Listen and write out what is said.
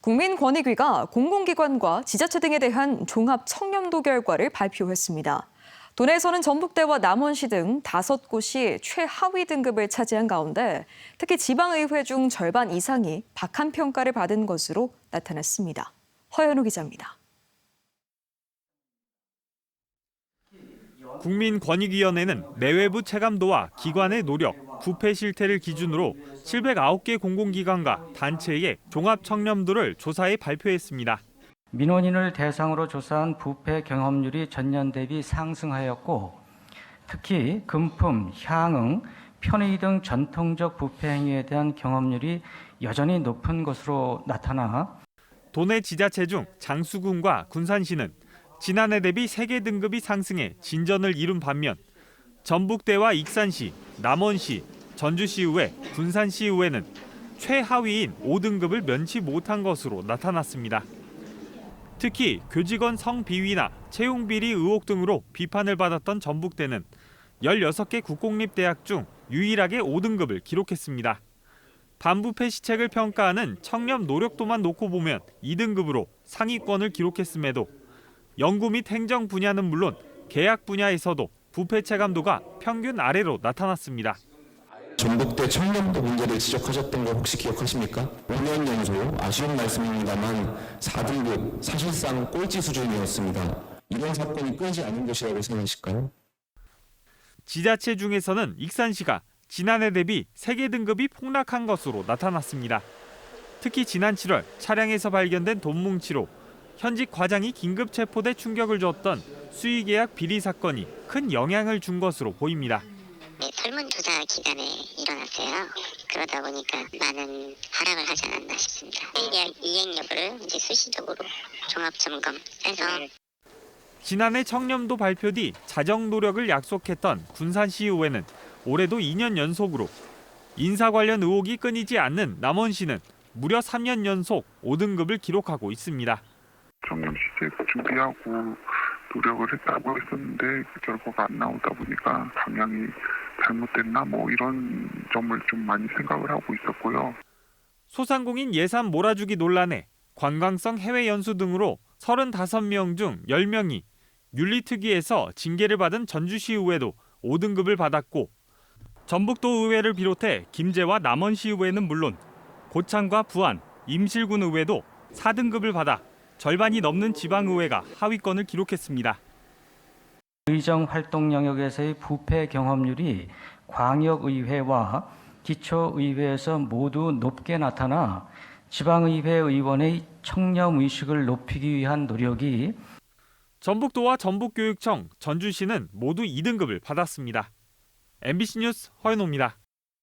국민권익위가 공공기관과 지자체 등에 대한 종합 청렴도 결과를 발표했습니다. 도내에서는 전북대와 남원시 등 5곳이 최하위 등급을 차지한 가운데 특히 지방의회 중 절반 이상이 박한 평가를 받은 것으로 나타났습니다. 허연우 기자입니다. 국민권익위원회는 내외부 체감도와 기관의 노력, 부패 실태를 기준으로 709개 공공기관과 단체의 종합 청렴도를 조사해 발표했습니다. 민원인을 대상으로 조사한 부패 경험률이 전년 대비 상승하였고 특히 금품, 향응, 편의 등 전통적 부패 행위에 대한 경험률이 여전히 높은 것으로 나타나 도내 지자체 중 장수군과 군산시는 지난해 대비 3개 등급이 상승해 진전을 이룬 반면 전북대와 익산시, 남원시, 전주시의회, 군산시의회는 최하위인 5등급을 면치 못한 것으로 나타났습니다. 특히 교직원 성비위나 채용비리 의혹 등으로 비판을 받았던 전북대는 16개 국공립대학 중 유일하게 5등급을 기록했습니다. 반부패 시책을 평가하는 청렴 노력도만 놓고 보면 2등급으로 상위권을 기록했음에도 연구 및 행정 분야는 물론 계약 분야에서도 부패 체감도가 평균 아래로 나타났습니다. 전북대 청렴도 문제를 지적하셨던 거 혹시 기억하십니까? 5년 연속 아쉬운 말씀입니다만 4등급 사실상 꼴찌 수준이었습니다. 이런 사건이 끊이지 않은 것이라고 생각하실까요? 지자체 중에서는 익산시가 지난해 대비 3개 등급이 폭락한 것으로 나타났습니다. 특히 지난 7월 차량에서 발견된 돈 뭉치로 현직 과장이 긴급 체포돼 충격을 줬던 수의계약 비리 사건이 큰 영향을 준 것으로 보입니다. 설문조사 기간에 일어났어요. 그러다 보니까 많은 하락을 하지 않았나 싶습니다. 수의계약 이행 여부를 이제 수시적으로 종합점검해서 지난해 청렴도 발표 뒤 자정 노력을 약속했던 군산시의회는 올해도 2년 연속으로 인사 관련 의혹이 끊이지 않는 남원시는 무려 3년 연속 5등급을 기록하고 있습니다. 청렴 시책 준비하고 노력을 했다고 했었는데 그 결과가 안 나오다 보니까 방향이 잘못됐나 이런 점을 좀 많이 생각을 하고 있었고요. 소상공인 예산 몰아주기 논란에 관광성 해외 연수 등으로 35명 중 10명이 윤리특위에서 징계를 받은 전주시의회도 5등급을 받았고 전북도 의회를 비롯해 김제와 남원시의회는 물론 고창과 부안, 임실군 의회도 4등급을 받아 절반이 넘는 지방의회가 하위권을 기록했습니다. 의정 활동 영역에서의 부패 경험률이 광역의회와 기초의회에서 모두 높게 나타나 지방의회 의원의 청렴의식을 높이기 위한 노력이 전북도와 전북교육청, 전주시는 모두 2등급을 받았습니다. MBC 뉴스 허연호입니다.